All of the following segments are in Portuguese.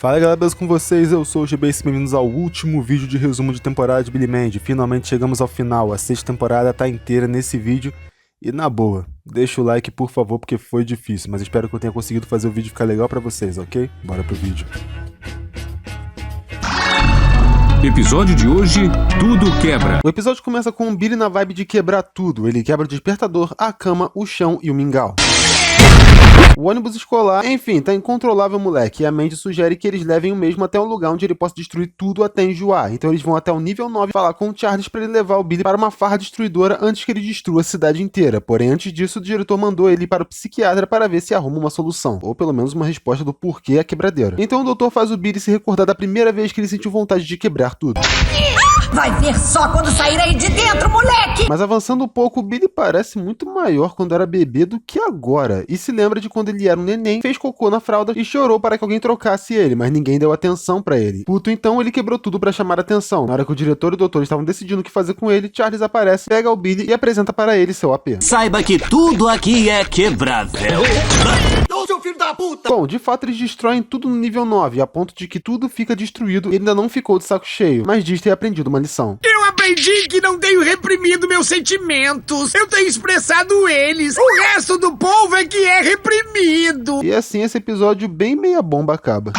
Fala galera, beleza com vocês? Eu sou o GB e bem-vindos ao último vídeo de resumo de temporada de Billy Mandy. Finalmente chegamos ao final, a sexta temporada tá inteira nesse vídeo. E na boa, deixa o like por favor, porque foi difícil, mas espero que eu tenha conseguido fazer o vídeo ficar legal pra vocês, ok? Bora pro vídeo. Episódio de hoje, tudo quebra. O episódio começa com o Billy na vibe de quebrar tudo. Ele quebra o despertador, a cama, o chão e o mingau. O ônibus escolar, enfim, tá incontrolável, moleque, e a Mandy sugere que eles levem o mesmo até um lugar onde ele possa destruir tudo até enjoar. Então eles vão até o nível 9 falar com o Charles pra ele levar o Billy para uma farra destruidora antes que ele destrua a cidade inteira. Porém, antes disso, o diretor mandou ele ir para o psiquiatra para ver se arruma uma solução, ou pelo menos uma resposta do porquê a quebradeira. Então o doutor faz o Billy se recordar da primeira vez que ele sentiu vontade de quebrar tudo. Vai ver só quando sair aí de dentro, moleque! Mas avançando um pouco, o Billy parece muito maior quando era bebê do que agora. E se lembra de quando ele era um neném, fez cocô na fralda e chorou para que alguém trocasse ele, mas ninguém deu atenção pra ele. Puto, então ele quebrou tudo pra chamar atenção. Na hora que o diretor e o doutor estavam decidindo o que fazer com ele, Charles aparece, pega o Billy e apresenta para ele seu AP. Saiba que tudo aqui é quebrável. Seu filho da puta! Bom, de fato eles destroem tudo no nível 9, a ponto de que tudo fica destruído e ele ainda não ficou de saco cheio, mas diz ter aprendido uma lição. Eu aprendi que não tenho reprimido meus sentimentos. Eu tenho expressado eles. O resto do povo é que é reprimido. E assim esse episódio bem meia bomba acaba.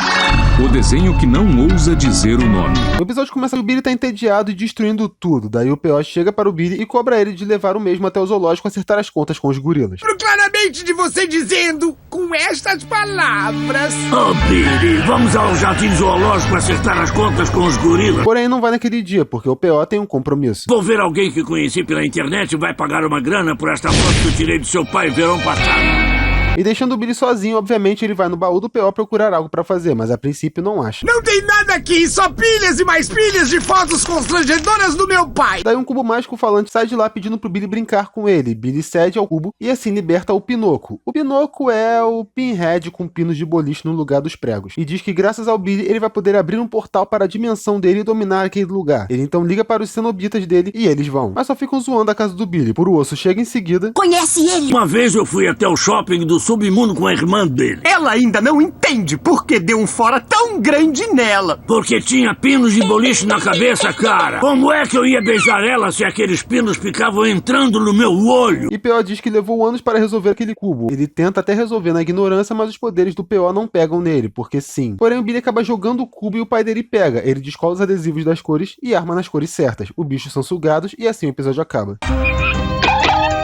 O desenho que não ousa dizer o nome. O episódio começa com o Billy tá entediado e destruindo tudo. Daí o P.O. chega para o Billy e cobra ele de levar o mesmo até o zoológico acertar as contas com os gorilas. Lembro claramente de você dizendo com estas palavras. Oh, Billy, vamos ao jardim zoológico acertar as contas com os gorilas. Porém não vai naquele dia, porque o P.O. tem um compromisso. Vou ver alguém que conheci pela internet e vai pagar uma grana por esta foto que eu tirei do seu pai verão passado. E deixando o Billy sozinho, obviamente ele vai no baú do P.O. procurar algo pra fazer, mas a princípio não acha. Não tem nada aqui, só pilhas e mais pilhas de fotos constrangedoras do meu pai. Daí um cubo mágico falante sai de lá pedindo pro Billy brincar com ele. Billy cede ao cubo e assim liberta o Pinoco. O Pinoco é o Pinhead com pinos de boliche no lugar dos pregos. E diz que graças ao Billy ele vai poder abrir um portal para a dimensão dele e dominar aquele lugar. Ele então liga para os cenobitas dele e eles vão. Mas só ficam zoando a casa do Billy. Por o osso chega em seguida. Conhece ele? Uma vez eu fui até o shopping do submundo com a irmã dele. Ela ainda não entende por que deu um fora tão grande nela. Porque tinha pinos de boliche na cabeça, cara. Como é que eu ia beijar ela se aqueles pinos ficavam entrando no meu olho? E P.O. diz que levou anos para resolver aquele cubo. Ele tenta até resolver na ignorância, mas os poderes do P.O. não pegam nele, porque sim. Porém o Billy acaba jogando o cubo e o pai dele pega. Ele descola os adesivos das cores e arma nas cores certas. Os bichos são sugados e assim o episódio acaba.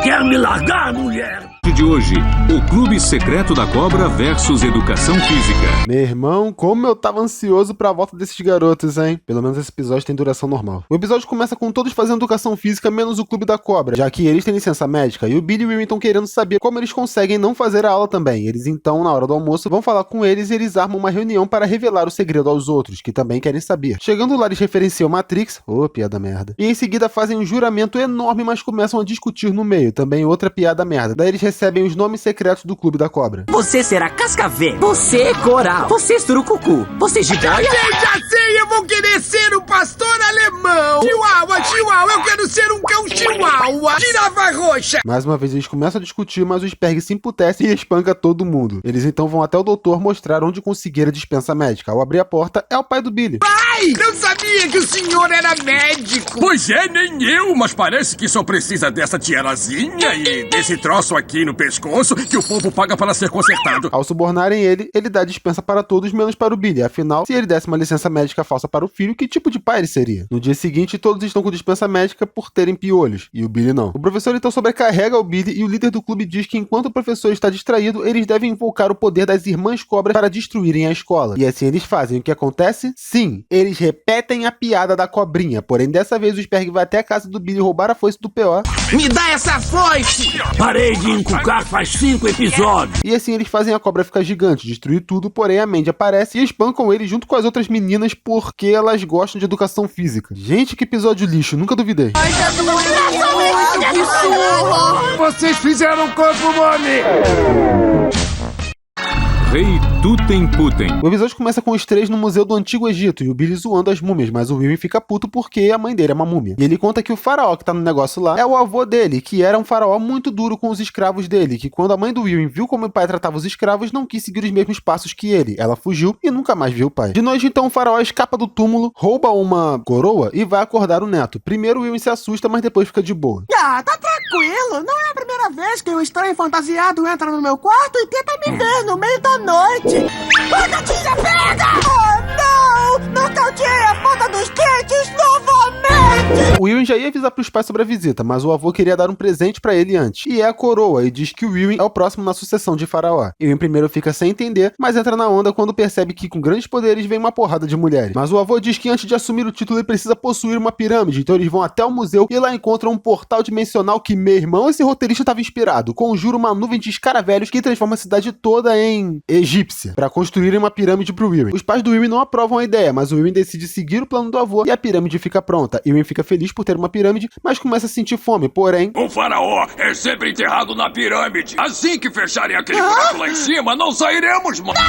Quer me largar, mulher? De hoje, o Clube Secreto da Cobra versus Educação Física. Meu irmão, como eu tava ansioso pra volta desses garotos, hein? Pelo menos esse episódio tem duração normal. O episódio começa com todos fazendo educação física, menos o Clube da Cobra, já que eles têm licença médica, e o Billy e o Will estão querendo saber como eles conseguem não fazer a aula também. Eles então, na hora do almoço, vão falar com eles e eles armam uma reunião para revelar o segredo aos outros, que também querem saber. Chegando lá, eles referenciam Matrix, piada merda, e em seguida fazem um juramento enorme, mas começam a discutir no meio, também outra piada merda. Daí eles recebem os nomes secretos do Clube da Cobra. Você será cascavel, você coral, você surucucu, você jiboia. Já sei, eu vou querer ser um pastor alemão. Chihuahua, chihuahua, eu quero ser um cão chihuahua. Girafa roxa. Mais uma vez eles começam a discutir, mas o Sperg se emputece e espanca todo mundo. Eles então vão até o doutor mostrar onde conseguir a dispensa médica. Ao abrir a porta, é o pai do Billy. Pai, não sabia que o senhor era médico. Pois é, nem eu, mas parece que só precisa dessa tiarazinha e desse troço aqui no pescoço que o povo paga para ser consertado. Ao subornarem ele, ele dá dispensa para todos, menos para o Billy. Afinal, se ele desse uma licença médica falsa para o filho, que tipo de pai ele seria? No dia seguinte, todos estão com dispensa médica por terem piolhos, e o Billy não. O professor então sobrecarrega o Billy e o líder do clube diz que enquanto o professor está distraído, eles devem invocar o poder das irmãs cobras para destruírem a escola. E assim eles fazem. O que acontece? Sim, eles repetem a piada da cobrinha, porém dessa vez o Sperg vai até a casa do Billy roubar a foice do P.O. Me dá essa foice! Parei de encucar faz 5 episódios. E assim eles fazem a cobra ficar gigante, destruir tudo, porém a Mandy aparece e espancam ele junto com as outras meninas porque elas gostam de educação física. Gente, que episódio lixo, nunca duvidei. Vocês fizeram corpo mole! rei Tutem-Putem. O episódio começa com os três no Museu do Antigo Egito e o Billy zoando as múmias, mas o Will fica puto porque a mãe dele é uma múmia. E ele conta que o faraó que tá no negócio lá é o avô dele, que era um faraó muito duro com os escravos dele, que quando a mãe do Will viu como o pai tratava os escravos, não quis seguir os mesmos passos que ele. Ela fugiu e nunca mais viu o pai. De noite, então, o faraó escapa do túmulo, rouba uma coroa e vai acordar o neto. Primeiro o Will se assusta, mas depois fica de boa. Ah, tá tranquilo. Não é a primeira vez que um estranho fantasiado entra no meu quarto e tenta me ver no meio da noite. Nocautinha, pega! Oh, não! Nocautinha, a ponta dos dentes novamente! O Will já ia avisar pros pais sobre a visita, mas o avô queria dar um presente pra ele antes. E é a coroa, e diz que o Will é o próximo na sucessão de faraó. E o primeiro fica sem entender, mas entra na onda quando percebe que com grandes poderes vem uma porrada de mulheres. Mas o avô diz que antes de assumir o título ele precisa possuir uma pirâmide, então eles vão até o museu e lá encontram um portal dimensional que, meu irmão, esse roteirista estava inspirado. Conjura uma nuvem de escaravelhos que transforma a cidade toda em egípcia, para construírem uma pirâmide pro Will. Os pais do Will não aprovam a ideia, mas o Will decide seguir o plano do avô e a pirâmide fica pronta. E o Will fica feliz por ter uma pirâmide, mas começa a sentir fome, porém... O faraó é sempre enterrado na pirâmide. Assim que fecharem aquele buraco lá em cima, não sairemos mais.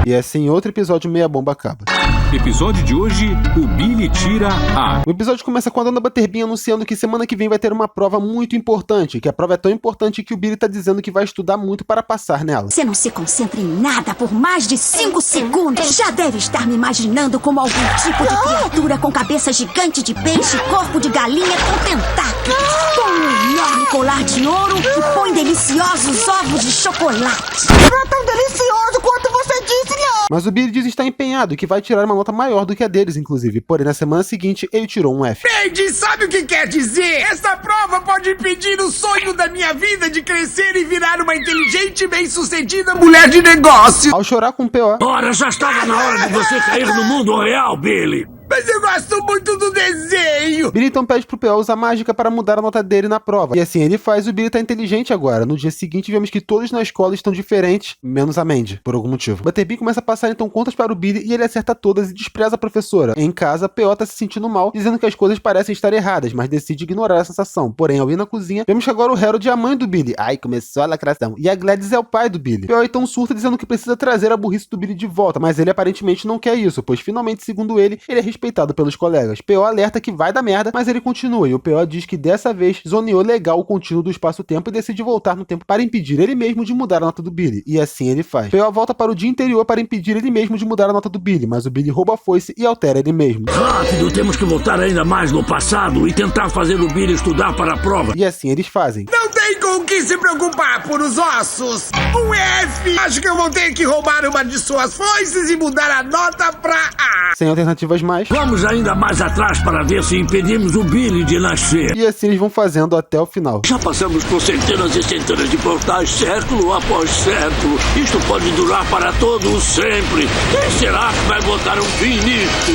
E assim, outro episódio meia bomba acaba. Episódio de hoje, o Billy tira A. O episódio começa com a Dona Butterbean anunciando que semana que vem vai ter uma prova muito importante, que a prova é tão importante que o Billy tá dizendo que vai estudar muito para passar nela. Você não se concentra em nada por mais de 5 segundos. Já deve estar me imaginando como algum tipo de criatura com cabeça gigante de peixe, corpo de galinha com tentáculos, com um enorme colar de ouro e põe deliciosos ovos de chocolate. Não é tão delicioso quanto você disse, não! Mas o Billy diz estar empenhado e que vai tirar uma nota maior do que a deles, inclusive. Porém, na semana seguinte, ele tirou um F. Andy, sabe o que quer dizer? Essa prova pode impedir o sonho da minha vida de crescer e virar uma inteligente e bem-sucedida mulher de negócio. Ao chorar com o P.O., Ora, já estava na hora de você cair no mundo real, Billy. Mas eu gosto muito do desenho. Billy então pede pro P.O. usar mágica para mudar a nota dele na prova. E assim ele faz, o Billy tá inteligente agora. No dia seguinte, vemos que todos na escola estão diferentes, menos a Mandy, por algum motivo. Butterbean começa a passar então contas para o Billy e ele acerta todas e despreza a professora. Em casa, P.O. tá se sentindo mal, dizendo que as coisas parecem estar erradas, mas decide ignorar a sensação. Porém, ao ir na cozinha, vemos que agora o Harold é a mãe do Billy. Ai, começou a lacração. E a Gladys é o pai do Billy. P.O. então surta dizendo que precisa trazer a burrice do Billy de volta, mas ele aparentemente não quer isso, pois finalmente, segundo ele é respeitado pelos colegas. P.O. alerta que vai dar merda, mas ele continua, e o P.O. diz que dessa vez zoneou legal o contínuo do espaço-tempo e decide voltar no tempo para impedir ele mesmo de mudar a nota do Billy, e assim ele faz. P.O. volta para o dia anterior para impedir ele mesmo de mudar a nota do Billy, mas o Billy rouba a foice e altera ele mesmo. Rápido, temos que voltar ainda mais no passado e tentar fazer o Billy estudar para a prova. E assim eles fazem. Não tem com o que se preocupar por os ossos. Um F. Acho que eu vou ter que roubar uma de suas foices e mudar a nota pra A. Sem alternativas mais. Vamos ainda mais atrás para ver se impedimos o Billy de nascer. E assim eles vão fazendo até o final. Já passamos por centenas e centenas de portais, século após século. Isto pode durar para todo o sempre. Quem será que vai botar um fim nisto?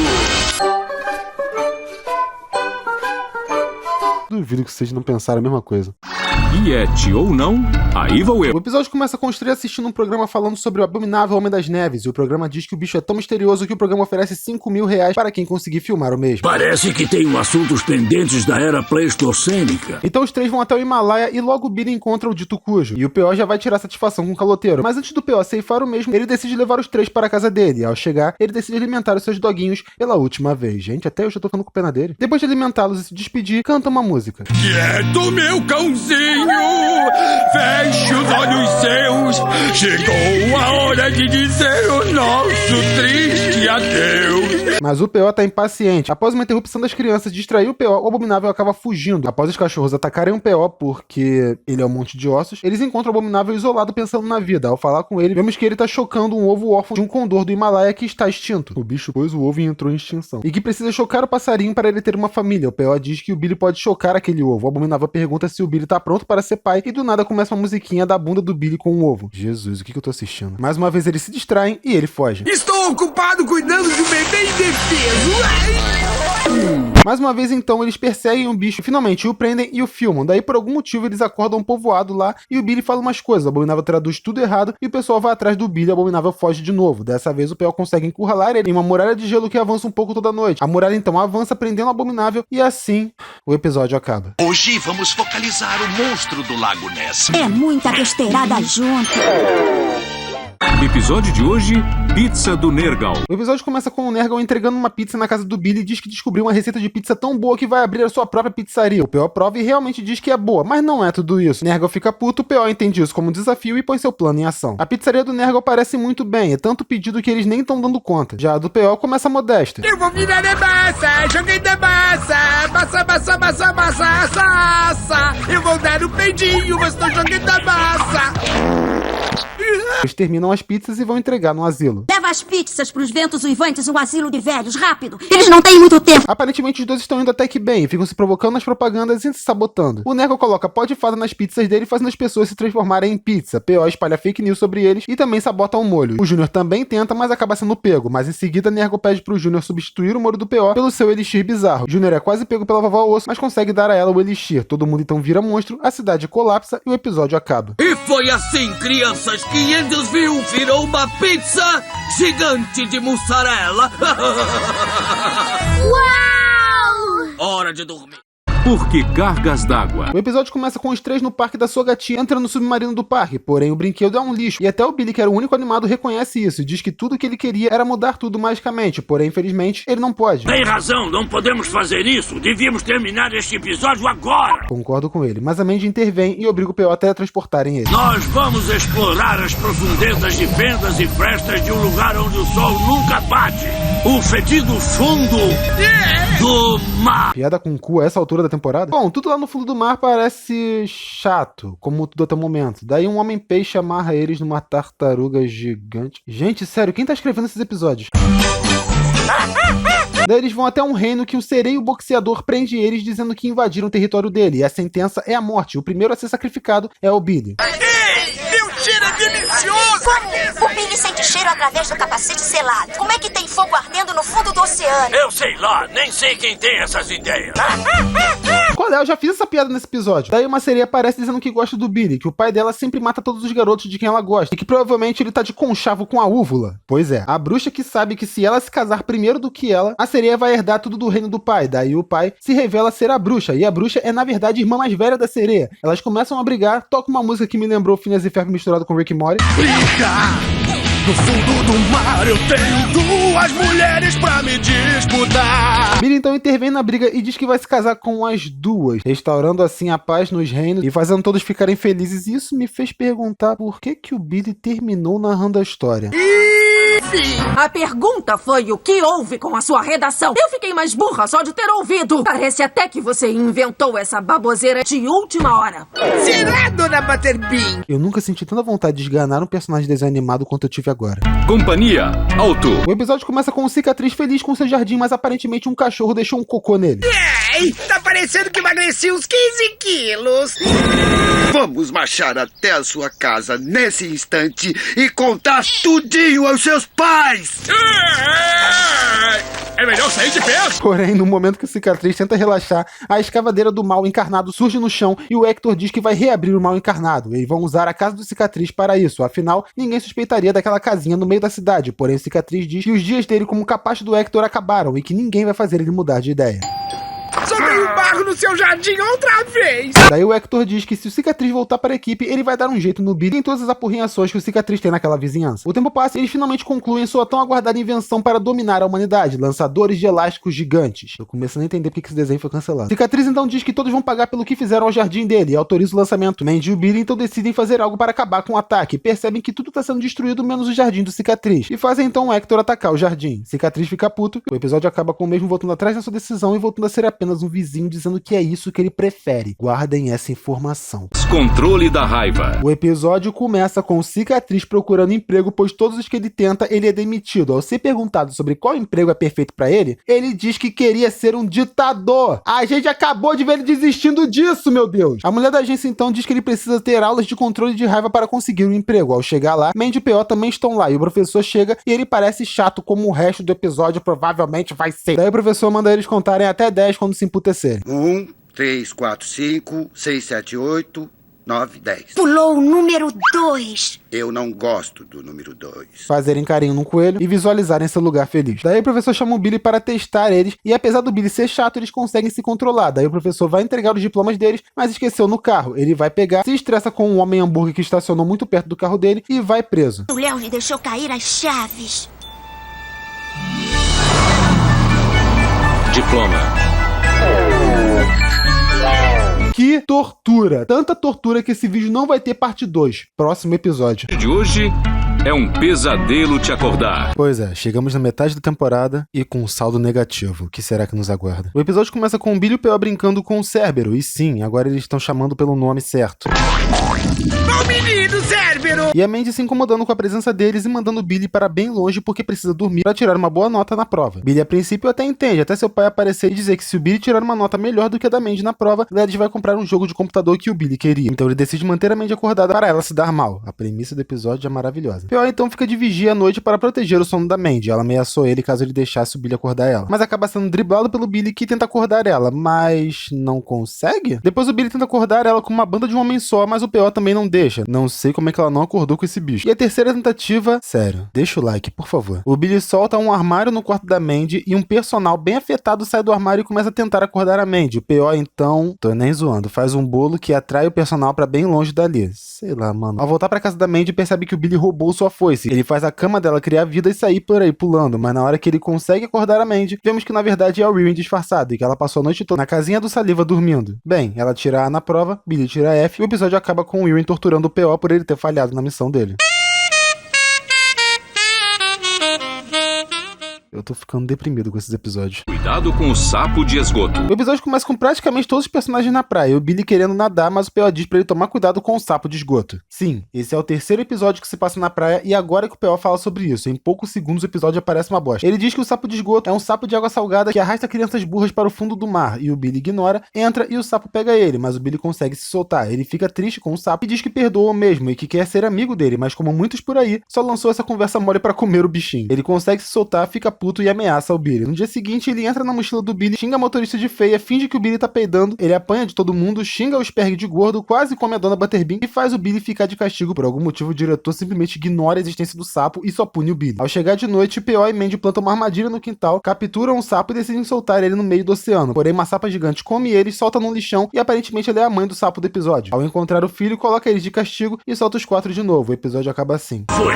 Duvido que vocês não pensaram a mesma coisa. Yeti ou não, aí vou eu. O episódio começa com os três assistindo um programa falando sobre o abominável Homem das Neves, e o programa diz que o bicho é tão misterioso que o programa oferece R$5.000 para quem conseguir filmar o mesmo. Parece que tem assuntos pendentes da era pleistocênica. Então os três vão até o Himalaia e logo o Billy encontra o dito cujo, e o P.O. já vai tirar satisfação com o caloteiro, mas antes do P.O. ceifar o mesmo, ele decide levar os três para a casa dele, e ao chegar, ele decide alimentar os seus doguinhos pela última vez. Gente, até eu já tô ficando com pena dele. Depois de alimentá-los e se despedir, canta uma música. Quieto, meu cãozinho, feche os olhos seus. Chegou a hora de dizer o nosso triste adeus. Mas o P.O. tá impaciente. Após uma interrupção das crianças distrair o P.O., o abominável acaba fugindo. Após os cachorros atacarem o P.O. porque ele é um monte de ossos, eles encontram o abominável isolado pensando na vida. Ao falar com ele, vemos que ele tá chocando um ovo órfão de um condor do Himalaia que está extinto. O bicho pôs o ovo e entrou em extinção. E que precisa chocar o passarinho para ele ter uma família. O P.O. diz que o Billy pode chocar aquele ovo. O abominável pergunta se o Billy tá pronto para ser pai e do nada começa uma musiquinha da bunda do Billy com um ovo. Jesus, o que eu tô assistindo? Mais uma vez eles se distraem e ele foge. Estou ocupado cuidando de um bebê indefeso. Ai! Mais uma vez, então, eles perseguem o bicho, finalmente o prendem e o filmam. Daí, por algum motivo, eles acordam um povoado lá e o Billy fala umas coisas. O Abominável traduz tudo errado e o pessoal vai atrás do Billy e o Abominável foge de novo. Dessa vez, o P.O. consegue encurralar ele em uma muralha de gelo que avança um pouco toda noite. A muralha, então, avança prendendo o Abominável e assim o episódio acaba. Hoje vamos focalizar o monstro do Lago Ness. É muita besteirada junto. Episódio de hoje, Pizza do Nergal. O episódio começa com o Nergal entregando uma pizza na casa do Billy e diz que descobriu uma receita de pizza tão boa que vai abrir a sua própria pizzaria. O P.O. prova e realmente diz que é boa, mas não é tudo isso. Nergal fica puto, o P.O. entende isso como um desafio e põe seu plano em ação. A pizzaria do Nergal parece muito bem, é tanto pedido que eles nem estão dando conta. Já a do P.O. começa modesta. Eu vou virar de massa, joguei de massa, massa. Eu vou dar um peidinho, mas tô jogando a massa. Eles terminam as pizzas e vão entregar no asilo. Leva as pizzas pros ventos uivantes, um asilo de velhos, rápido. Eles não têm muito tempo. Aparentemente os dois estão indo até que bem, ficam se provocando nas propagandas e se sabotando. O Nergal coloca pó de fada nas pizzas dele, fazendo as pessoas se transformarem em pizza. P.O. espalha fake news sobre eles e também sabota o molho. O Júnior também tenta, mas acaba sendo pego. Mas em seguida, Nergal pede pro Júnior substituir o molho do P.O. pelo seu elixir bizarro. Júnior é quase pego pela vovó Osso, mas consegue dar a ela o elixir. Todo mundo então vira monstro, a cidade colapsa e o episódio acaba. E foi assim, crianças, que Andesville virou uma pizza gigante de mussarela. Uau! Hora de dormir. Porque cargas d'água. O episódio começa com os três no parque da sua gatinha entrando no submarino do parque, porém o brinquedo é um lixo. E até o Billy, que era o único animado, reconhece isso e diz que tudo que ele queria era mudar tudo magicamente, porém infelizmente ele não pode. Tem razão, não podemos fazer isso. Devíamos terminar este episódio agora. Concordo com ele, mas a Mandy intervém e obriga o P.O. a teletransportarem ele. Nós vamos explorar as profundezas de fendas e frestas de um lugar onde o sol nunca bate. O fedido fundo do mar. Piada com cu a essa altura da temporada? Bom, tudo lá no fundo do mar parece chato, como tudo até o momento. Daí um homem-peixe amarra eles numa tartaruga gigante. Gente, sério, quem tá escrevendo esses episódios? Daí eles vão até um reino que o sereio boxeador prende eles dizendo que invadiram o território dele. E a sentença é a morte. O primeiro a ser sacrificado é o Billy. Meu cheiro é delicioso! Como o Billy sente cheiro através do capacete selado? Como é que tem fogo ardendo no fundo do oceano? Eu sei lá, nem sei quem tem essas ideias. Qual é? Eu já fiz essa piada nesse episódio. Daí uma sereia aparece dizendo que gosta do Billy, que o pai dela sempre mata todos os garotos de quem ela gosta, e que provavelmente ele tá de conchavo com a úvula. Pois é, a bruxa que sabe que se ela se casar primeiro do que ela, a sereia vai herdar tudo do reino do pai. Daí o pai se revela ser a bruxa, e a bruxa é na verdade a irmã mais velha da sereia. Elas começam a brigar, tocam uma música que me lembrou Phineas e Ferb misturado com Rick e Morty. No fundo do mar eu tenho duas mulheres pra me disputar. Billy então intervém na briga e diz que vai se casar com as duas, restaurando assim a paz nos reinos e fazendo todos ficarem felizes. E isso me fez perguntar por que o Billy terminou narrando a história. A pergunta foi o que houve com a sua redação. Eu fiquei mais burra só de ter ouvido. Parece até que você inventou essa baboseira de última hora. Será, dona Butterbean? Eu nunca senti tanta vontade de esganar um personagem de desenho animado quanto eu tive agora. Companhia, alto. O episódio começa com o Cicatriz feliz com seu jardim, mas aparentemente um cachorro deixou um cocô nele. Ei, tá parecendo que emagreci uns 15 quilos. Vamos marchar até a sua casa nesse instante e contar tudinho aos seus pais. É melhor sair de perto. Porém, no momento que o Cicatriz tenta relaxar, a escavadeira do mal encarnado surge no chão e o Hector diz que vai reabrir o mal encarnado. Eles vão usar a casa do Cicatriz para isso, afinal, ninguém suspeitaria daquela casinha no meio da cidade. Porém, o Cicatriz diz que os dias dele como capacho do Hector acabaram e que ninguém vai fazer ele mudar de ideia. Soltei um barro no seu jardim outra vez. Daí o Hector diz que se o Cicatriz voltar para a equipe, ele vai dar um jeito no Billy e em todas as apurrinhações que o Cicatriz tem naquela vizinhança. O tempo passa e eles finalmente concluem sua tão aguardada invenção para dominar a humanidade, lançadores de elásticos gigantes. Eu começando a entender porque esse desenho foi cancelado. Cicatriz então diz que todos vão pagar pelo que fizeram ao jardim dele e autoriza o lançamento. Mandy e o Billy então decidem fazer algo para acabar com o ataque. Percebem que tudo está sendo destruído menos o jardim do Cicatriz e fazem então o Hector atacar o jardim. Cicatriz fica puto. O episódio acaba com o mesmo voltando atrás na sua decisão e voltando a ser apenas um vizinho de dizendo que é isso que ele prefere. Guardem essa informação. Controle da raiva. O episódio começa com Cicatriz procurando emprego, pois todos os que ele tenta, ele é demitido. Ao ser perguntado sobre qual emprego é perfeito pra ele diz que queria ser um ditador. A gente acabou de ver ele desistindo disso, meu Deus. A mulher da agência então diz que ele precisa ter aulas de controle de raiva para conseguir um emprego. Ao chegar lá, Mandy e o P.O. também estão lá, e o professor chega e ele parece chato como o resto do episódio provavelmente vai ser. Daí o professor manda eles contarem até 10 quando se emputecerem. 1, 3, 4, 5, 6, 7, 8, 9, 10. Pulou o número 2. Eu não gosto do número 2. Fazerem carinho no coelho e visualizarem seu lugar feliz. Daí o professor chama o Billy para testar eles, e apesar do Billy ser chato, eles conseguem se controlar. Daí o professor vai entregar os diplomas deles, mas esqueceu no carro. Ele vai pegar, se estressa com um homem hambúrguer que estacionou muito perto do carro dele e vai preso. O Léo lhe deixou cair as chaves. Diploma. Que tortura! Tanta tortura que esse vídeo não vai ter parte 2. Próximo episódio. De hoje é um pesadelo te acordar. Pois é, chegamos na metade da temporada e com um saldo negativo. O que será que nos aguarda? O episódio começa com o Billy e o P.O. brincando com o Cérbero. E sim, agora eles estão chamando pelo nome certo. Ô menino, Cérbero! E a Mandy se incomodando com a presença deles e mandando o Billy para bem longe porque precisa dormir para tirar uma boa nota na prova. Billy a princípio até entende, até seu pai aparecer e dizer que se o Billy tirar uma nota melhor do que a da Mandy na prova, Gladys vai comprar um jogo de computador que o Billy queria. Então ele decide manter a Mandy acordada para ela se dar mal. A premissa do episódio é maravilhosa. P.O. então fica de vigia à noite para proteger o sono da Mandy. Ela ameaçou ele caso ele deixasse o Billy acordar ela. Mas acaba sendo driblado pelo Billy, que tenta acordar ela, mas não consegue? Depois o Billy tenta acordar ela com uma banda de um homem só, mas o P.O. também não deixa. Não sei como é que ela não acordou com esse bicho. E a terceira tentativa... Sério, deixa o like, por favor. O Billy solta um armário no quarto da Mandy e um personal bem afetado sai do armário e começa a tentar acordar a Mandy. O P.O. então... Tô nem zoando. Faz um bolo que atrai o personal pra bem longe dali. Sei lá, mano. Ao voltar pra casa da Mandy, percebe que o Billy roubou sua foice. Ele faz a cama dela criar vida e sair por aí pulando, mas na hora que ele consegue acordar a Mandy, vemos que na verdade é o Ewing disfarçado e que ela passou a noite toda na casinha do Saliva dormindo. Bem, ela tira A na prova, Billy tira F e o episódio acaba com o Ewing torturando o P.O. por ele ter falhado na missão dele. Eu tô ficando deprimido com esses episódios. Cuidado com o sapo de esgoto. O episódio começa com praticamente todos os personagens na praia. O Billy querendo nadar, mas o P.O. diz pra ele tomar cuidado com o sapo de esgoto. Sim, esse é o terceiro episódio que se passa na praia e agora que o P.O. fala sobre isso. Em poucos segundos o episódio aparece uma bosta. Ele diz que o sapo de esgoto é um sapo de água salgada que arrasta crianças burras para o fundo do mar. E o Billy ignora, entra e o sapo pega ele, mas o Billy consegue se soltar. Ele fica triste com o sapo e diz que perdoa mesmo e que quer ser amigo dele, mas como muitos por aí, só lançou essa conversa mole pra comer o bichinho. Ele consegue se soltar, fica puto e ameaça o Billy. No dia seguinte, ele entra na mochila do Billy, xinga a motorista de feia, finge que o Billy tá peidando, ele apanha de todo mundo, xinga o Sperg de gordo, quase come a dona Butterbean e faz o Billy ficar de castigo. Por algum motivo, o diretor simplesmente ignora a existência do sapo e só pune o Billy. Ao chegar de noite, P.O. e Mandy plantam uma armadilha no quintal, capturam o sapo e decidem soltar ele no meio do oceano. Porém, uma sapa gigante come ele, solta num lixão e aparentemente ela é a mãe do sapo do episódio. Ao encontrar o filho, coloca eles de castigo e solta os 4 de novo. O episódio acaba assim. Foi.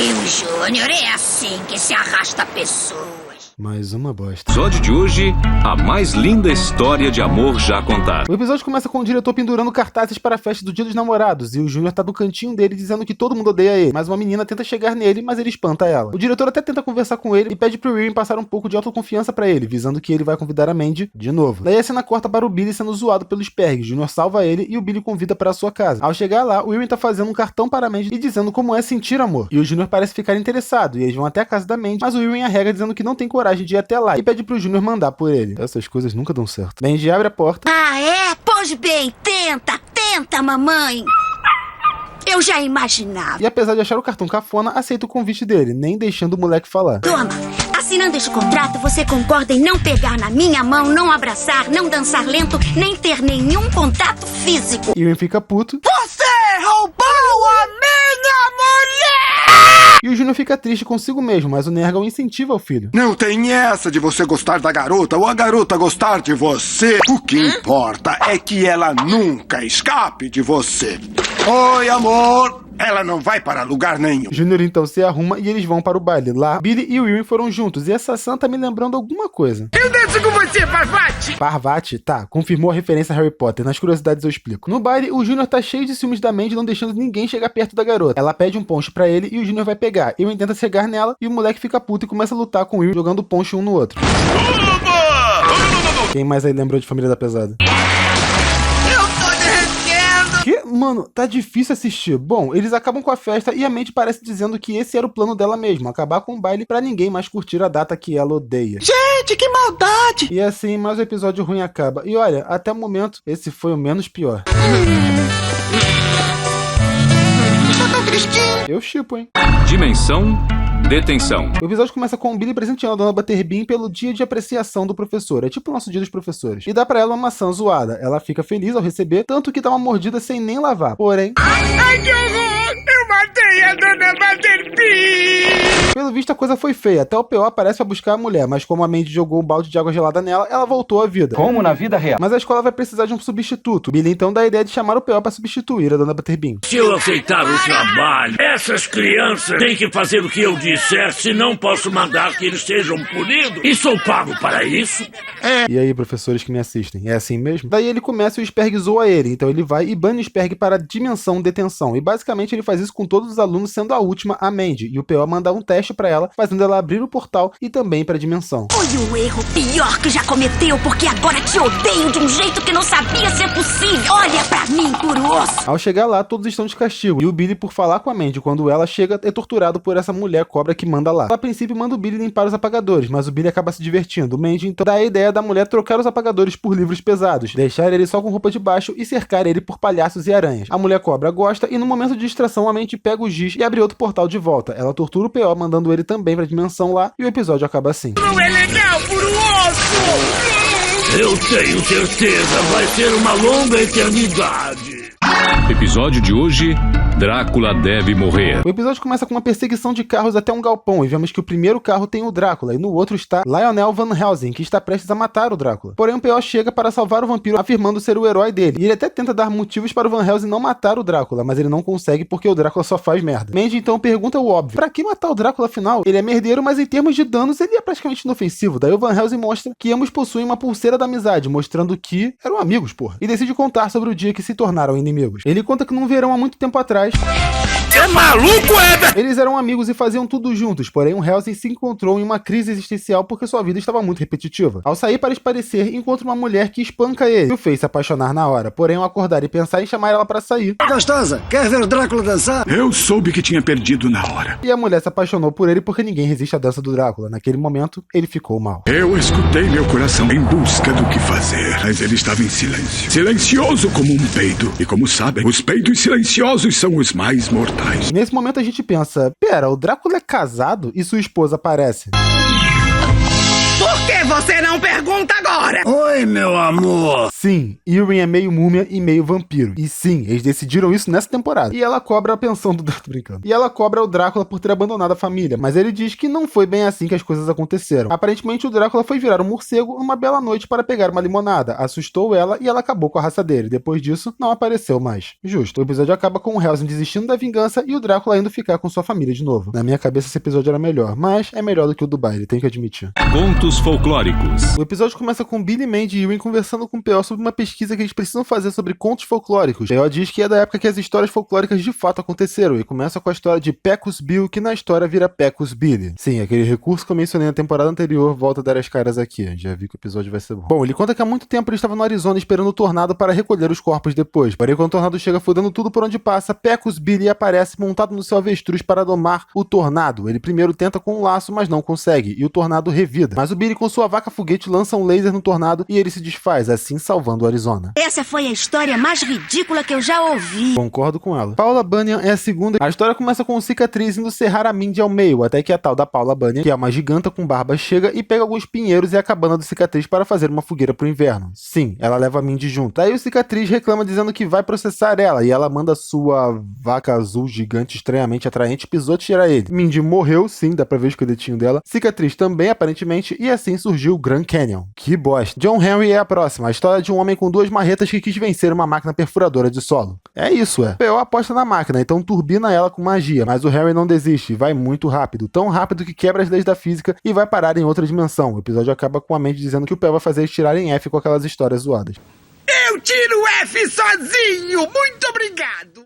Meu Júnior, é assim que se arrasta pessoas. Mais uma bosta. Episódio de hoje, a mais linda história de amor já contada. O episódio começa com o diretor pendurando cartazes para a festa do Dia dos Namorados, e o Júnior tá no cantinho dele dizendo que todo mundo odeia ele, mas uma menina tenta chegar nele, mas ele espanta ela. O diretor até tenta conversar com ele e pede pro Ewing passar um pouco de autoconfiança pra ele, visando que ele vai convidar a Mandy de novo. Daí a cena corta para o Billy sendo zoado pelo Sperg. Júnior salva ele e o Billy convida para a sua casa. Ao chegar lá, o Ewing tá fazendo um cartão para a Mandy e dizendo como é sentir amor. E o Júnior parece ficar interessado, e eles vão até a casa da Mandy, mas o Ewing arrega dizendo que não tem coragem de ir até lá, e pede pro Júnior mandar por ele. Essas coisas nunca dão certo. Mandy abre a porta. Ah, é? Pois bem, tenta, mamãe. Eu já imaginava. E apesar de achar o cartão cafona, aceita o convite dele, nem deixando o moleque falar. Toma, assinando este contrato, você concorda em não pegar na minha mão, não abraçar, não dançar lento, nem ter nenhum contato físico. Ewing fica puto. Você roubou a minha mulher! E o Júnior fica triste consigo mesmo, mas o Nergal incentiva o filho. Não tem essa de você gostar da garota ou a garota gostar de você. O que importa é que ela nunca escape de você. Oi, amor. Ela não vai para lugar nenhum. Júnior então se arruma e eles vão para o baile. Lá, Billy e o Ewing foram juntos e essa Sam tá me lembrando alguma coisa. Eu danço com você, Parvati! Parvati? Tá, confirmou a referência a Harry Potter. Nas curiosidades eu explico. No baile, o Júnior tá cheio de ciúmes da Mandy, não deixando ninguém chegar perto da garota. Ela pede um ponche pra ele e o Júnior vai pegar. Ewing tenta chegar nela e o moleque fica puto e começa a lutar com o Ewing, jogando ponche um no outro. Quem mais aí lembrou de Família da Pesada? Eu tô derretendo! Que, mano, tá difícil assistir. Bom, eles acabam com a festa e a Mandy parece dizendo que esse era o plano dela mesmo, acabar com o baile pra ninguém mais curtir a data que ela odeia. Gente, que maldade! E assim, mais um episódio ruim acaba. E olha, até o momento, esse foi o menos pior. Tô tão tristinho. Eu chipo, hein? Dimensão Detenção. O episódio começa com o Billy presenteando a Dona Butterbean pelo dia de apreciação do professor. É tipo o nosso dia dos professores. E dá pra ela uma maçã zoada. Ela fica feliz ao receber, tanto que dá uma mordida sem nem lavar. Porém... Ai, que horror! Eu matei a Dona Butterbean! Pelo visto, a coisa foi feia. Até o P.O. aparece pra buscar a mulher, mas como a Mandy jogou um balde de água gelada nela, ela voltou à vida. Como na vida real. Mas a escola vai precisar de um substituto. Billy então dá a ideia de chamar o P.O. pra substituir a Dona Butterbean. Se eu aceitar o trabalho, essas crianças têm que fazer o que eu disser, senão posso mandar que eles sejam punidos. E sou pago para isso. E aí, professores que me assistem, é assim mesmo? Daí ele começa e o Sperg zoa ele, então ele vai e bane o Sperg para a dimensão detenção. E basicamente ele faz isso com todos os alunos, sendo a última a Mandy. E o P.O. manda um teste pra ela, fazendo ela abrir o portal e também pra dimensão. Foi o erro pior que já cometeu, porque agora te odeio de um jeito que não sabia ser possível. Olha pra mim, puro osso. Ao chegar lá, todos estão de castigo. E o Billy, por falar com a Mandy quando ela chega, é torturado por essa mulher cobra que manda lá. Ela, a princípio, manda o Billy limpar os apagadores, mas o Billy acaba se divertindo. O Mandy então dá a ideia da mulher trocar os apagadores por livros pesados, deixar ele só com roupa de baixo e cercar ele por palhaços e aranhas. A mulher cobra gosta e no momento de distração a Mandy pega o giz e abre outro portal de volta. Ela tortura o P.O. mandando ele também pra dimensão lá e o episódio acaba assim. Não é legal, puro osso! Eu tenho certeza, vai ser uma longa eternidade. Episódio de hoje: Drácula deve morrer. O episódio começa com uma perseguição de carros até um galpão e vemos que o primeiro carro tem o Drácula e no outro está Lionel Van Helsing, que está prestes a matar o Drácula. Porém o P.O. chega para salvar o vampiro, afirmando ser o herói dele. E ele até tenta dar motivos para o Van Helsing não matar o Drácula, mas ele não consegue porque o Drácula só faz merda. Mandy então pergunta o óbvio: pra que matar o Drácula afinal? Ele é merdeiro, mas em termos de danos ele é praticamente inofensivo. Daí o Van Helsing mostra que ambos possuem uma pulseira da amizade, mostrando que eram amigos, porra. E decide contar sobre o dia que se tornaram inimigos. Ele conta que num verão há muito tempo atrás... É maluco, Eder? Eles eram amigos e faziam tudo juntos, porém o Helsing se encontrou em uma crise existencial porque sua vida estava muito repetitiva. Ao sair para esparecer, encontra uma mulher que espanca ele e o fez se apaixonar na hora, porém ao acordar e pensar em chamar ela para sair... Gostosa, quer ver Drácula dançar? Eu soube que tinha perdido na hora. E a mulher se apaixonou por ele porque ninguém resiste à dança do Drácula. Naquele momento, ele ficou mal. Eu escutei meu coração em busca do que fazer, mas ele estava em silêncio. Silencioso como um peido. E como sabem, os peidos silenciosos são os mais mortais. Nesse momento a gente pensa, pera, o Drácula é casado e sua esposa aparece? Por que você não pergunta agora? Oi, meu amor. Sim, Irwin é meio múmia e meio vampiro. E sim, eles decidiram isso nessa temporada. E ela cobra a pensão do Drácula, brincando. E ela cobra o Drácula por ter abandonado a família, mas ele diz que não foi bem assim que as coisas aconteceram. Aparentemente o Drácula foi virar um morcego numa bela noite para pegar uma limonada, assustou ela e ela acabou com a raça dele. Depois disso, não apareceu mais. Justo. O episódio acaba com o Helsing desistindo da vingança e o Drácula indo ficar com sua família de novo. Na minha cabeça esse episódio era melhor, mas é melhor do que o do baile, tenho que admitir. Contos folclóricos. O episódio começa com Billy, Mandy e Irwin conversando com o P.O. sobre uma pesquisa que eles precisam fazer sobre contos folclóricos. P.O. diz que é da época que as histórias folclóricas de fato aconteceram e começa com a história de Pecos Bill, que na história vira Pecos Billy. Sim, aquele recurso que eu mencionei na temporada anterior volta a dar as caras aqui. Já vi que o episódio vai ser bom. Bom, ele conta que há muito tempo ele estava no Arizona esperando o tornado para recolher os corpos depois. Porém, quando o tornado chega fudendo tudo por onde passa, Pecos Billy aparece montado no seu avestruz para domar o tornado. Ele primeiro tenta com um laço, mas não consegue, e o tornado revida. Mas o Billy com sua vaca foguete lança um laser no tornado e ele se desfaz, assim salvando o Arizona. Essa foi a história mais ridícula que eu já ouvi. Concordo com ela. Paula Bunyan é a segunda. A história começa com o Cicatriz indo serrar a Mindy ao meio, até que a tal da Paula Bunyan, que é uma giganta com barba, chega e pega alguns pinheiros e a cabana do Cicatriz para fazer uma fogueira pro inverno. Sim, ela leva a Mindy junto. Daí o Cicatriz reclama dizendo que vai processar ela e ela manda sua vaca azul gigante estranhamente atraente pisotear ele. Mindy morreu, sim, dá pra ver o esqueletinho dela. Cicatriz também, aparentemente, e assim surgiu o Grand Canyon. Que bosta. John Henry é a próxima. A história de um homem com duas marretas que quis vencer uma máquina perfuradora de solo. É isso, é. P.O. aposta na máquina, então turbina ela com magia, mas o Harry não desiste, vai muito rápido, tão rápido que quebra as leis da física e vai parar em outra dimensão. O episódio acaba com a mente dizendo que o P.O. vai fazer eles tirarem F com aquelas histórias zoadas. Eu tiro o F sozinho! Muito obrigado!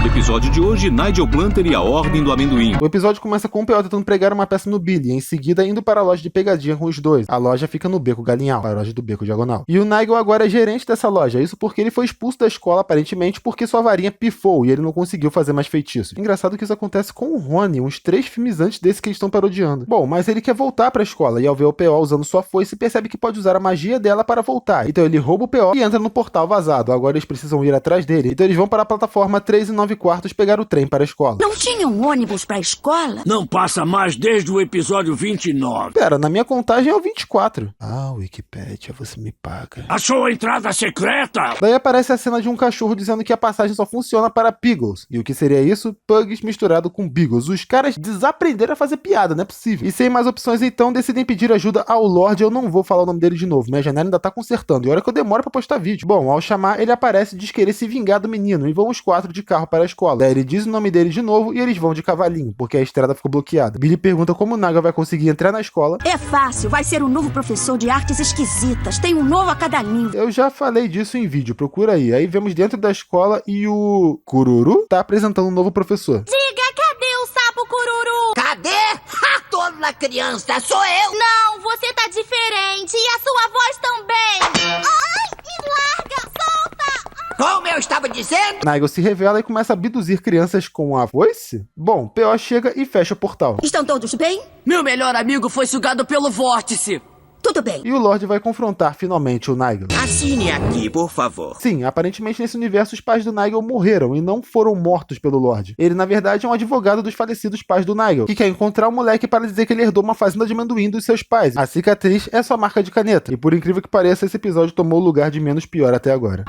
Episódio de hoje, Nigel Planter e a Ordem do Amendoim. O episódio começa com o P.O. tentando pregar uma peça no Billy, e em seguida indo para a loja de pegadinha com os dois. A loja fica no Beco Galinhal, a loja do Beco Diagonal. E o Nigel agora é gerente dessa loja, isso porque ele foi expulso da escola aparentemente porque sua varinha pifou e ele não conseguiu fazer mais feitiços. Engraçado que isso acontece com o Rony, uns 3 filmes antes desse que eles estão parodiando. Bom, mas ele quer voltar para a escola e ao ver o P.O. usando sua foice, percebe que pode usar a magia dela para voltar. Então ele rouba o P.O. e entra no portal vazado. Agora eles precisam ir atrás dele. Então eles vão para a plataforma 3 9/4 pegar o trem para a escola. Não tinha um ônibus pra escola? Não passa mais desde o episódio 29. Pera, na minha contagem é o 24. Ah, Wikipédia, você me paga. Achou a entrada secreta? Daí aparece a cena de um cachorro dizendo que a passagem só funciona para Piggles. E o que seria isso? Pugs misturado com Beagles. Os caras desaprenderam a fazer piada, não é possível. E sem mais opções então, decidem pedir ajuda ao Lorde. Eu não vou falar o nome dele de novo, minha janela ainda tá consertando. E olha que eu demoro pra postar vídeo. Bom, ao chamar, ele aparece e diz querer se vingar do menino. E vão os 4 de carro para a escola. Daí ele diz o nome dele de novo e eles vão de cavalinho, porque a estrada ficou bloqueada. Billy pergunta como o Nigel vai conseguir entrar na escola. É fácil, vai ser um novo professor de artes esquisitas. Tem um novo a cada nível. Eu já falei disso em vídeo, procura aí. Aí vemos dentro da escola e o Cururu tá apresentando um novo professor. Diga, cadê o sapo Cururu? Cadê? Ha! Toda criança, sou eu! Não, você tá diferente e a sua voz também. Ai, me larga, solta! Como eu estava dizendo? Nigel se revela e começa a abduzir crianças com a foice? Bom, P.O. chega e fecha o portal. Estão todos bem? Meu melhor amigo foi sugado pelo vórtice. Tudo bem. E o Lorde vai confrontar finalmente o Nigel. Assine aqui, por favor. Sim, aparentemente nesse universo os pais do Nigel morreram e não foram mortos pelo Lorde. Ele na verdade é um advogado dos falecidos pais do Nigel, que quer encontrar o moleque para dizer que ele herdou uma fazenda de amendoim dos seus pais. A cicatriz é sua marca de caneta. E por incrível que pareça, esse episódio tomou o lugar de menos pior até agora.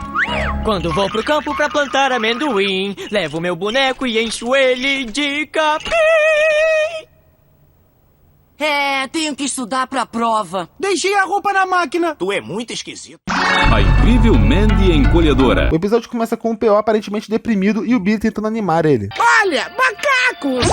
Quando vou pro campo pra plantar amendoim, levo meu boneco e encho ele de capim. Tenho que estudar pra prova. Deixei a roupa na máquina. Tu é muito esquisito. A incrível Mandy Encolhedora. O episódio começa com o P.O. aparentemente deprimido e o Billy tentando animar ele. Olha, macacos!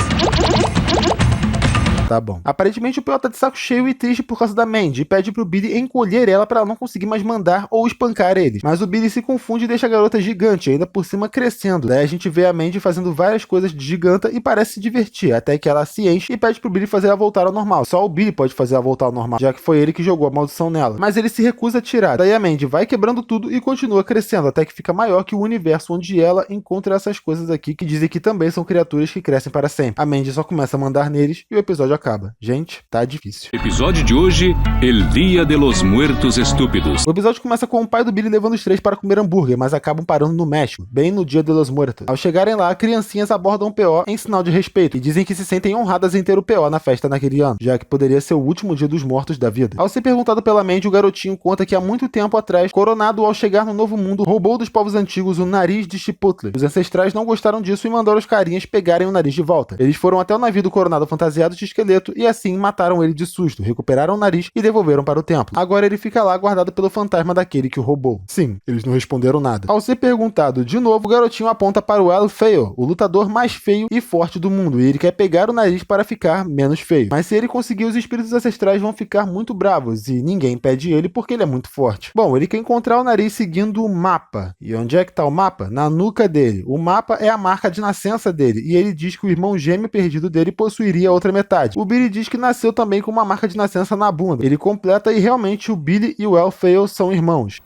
Tá bom. Aparentemente o P.O. tá de saco cheio e triste por causa da Mandy e pede pro Billy encolher ela pra ela não conseguir mais mandar ou espancar eles. Mas o Billy se confunde e deixa a garota gigante, ainda por cima crescendo. Daí a gente vê a Mandy fazendo várias coisas de giganta e parece se divertir, até que ela se enche e pede pro Billy fazer ela voltar ao normal. Só o Billy pode fazer ela voltar ao normal, já que foi ele que jogou a maldição nela. Mas ele se recusa a tirar. Daí a Mandy vai quebrando tudo e continua crescendo, até que fica maior que o universo onde ela encontra essas coisas aqui que dizem que também são criaturas que crescem para sempre. A Mandy só começa a mandar neles e o episódio acaba. Gente, tá difícil. Episódio de hoje, El Dia de los Muertos Estúpidos. O episódio começa com o pai do Billy levando os 3 para comer hambúrguer, mas acabam parando no México, bem no Dia de los Muertos. Ao chegarem lá, criancinhas abordam o P.O. em sinal de respeito e dizem que se sentem honradas em ter o P.O. na festa naquele ano, já que poderia ser o último dia dos mortos da vida. Ao ser perguntado pela Mandy, o garotinho conta que há muito tempo atrás, Coronado, ao chegar no Novo Mundo, roubou dos povos antigos o nariz de Chipotle. Os ancestrais não gostaram disso e mandaram os carinhas pegarem o nariz de volta. Eles foram até o navio do Coronado fantasiado de esqueleto e assim mataram ele de susto, recuperaram o nariz e devolveram para o templo. Agora ele fica lá guardado pelo fantasma daquele que o roubou. Sim, eles não responderam nada. Ao ser perguntado de novo, o garotinho aponta para o El Feo, o lutador mais feio e forte do mundo, e ele quer pegar o nariz para ficar menos feio. Mas se ele conseguir, os espíritos ancestrais vão ficar muito bravos e ninguém impede ele porque ele é muito forte. Bom, ele quer encontrar o nariz seguindo o mapa. E onde é que tá o mapa? Na nuca dele. O mapa é a marca de nascença dele e ele diz que o irmão gêmeo perdido dele possuiria a outra metade. O Billy diz que nasceu também com uma marca de nascença na bunda. Ele completa e realmente o Billy e o El Feo são irmãos.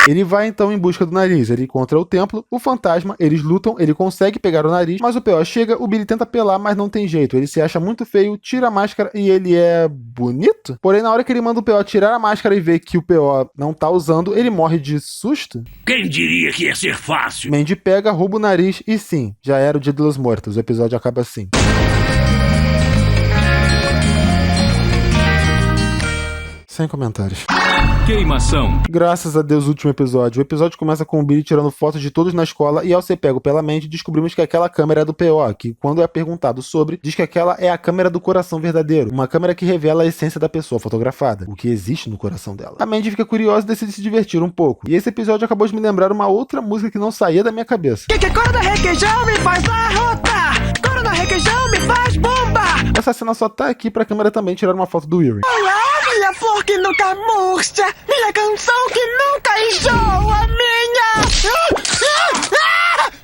Ele vai então em busca do nariz, ele encontra o templo, o fantasma, eles lutam, ele consegue pegar o nariz, mas o P.O. chega, o Billy tenta apelar, mas não tem jeito, ele se acha muito feio, tira a máscara e ele é bonito? Porém, na hora que ele manda o P.O. tirar a máscara e vê que o P.O. não tá usando, ele morre de susto. Quem diria que ia ser fácil? Mandy pega, rouba o nariz e sim, já era o Dia dos Mortos, o episódio acaba assim. Sem comentários. Queimação. Graças a Deus, último episódio. O episódio começa com o Billy tirando fotos de todos na escola e ao ser pego pela Mandy, descobrimos que aquela câmera é do P.O., que quando é perguntado sobre, diz que aquela é a câmera do coração verdadeiro, uma câmera que revela a essência da pessoa fotografada, o que existe no coração dela. A Mandy fica curiosa e decide se divertir um pouco. E esse episódio acabou de me lembrar uma outra música que não saía da minha cabeça. Que corda requeijão me faz arrotar, corda requeijão me faz bomba. Essa cena só tá aqui pra câmera também tirar uma foto do Weary. Olá, minha Minha flor que nunca murcha, minha canção que nunca enjoa, minha...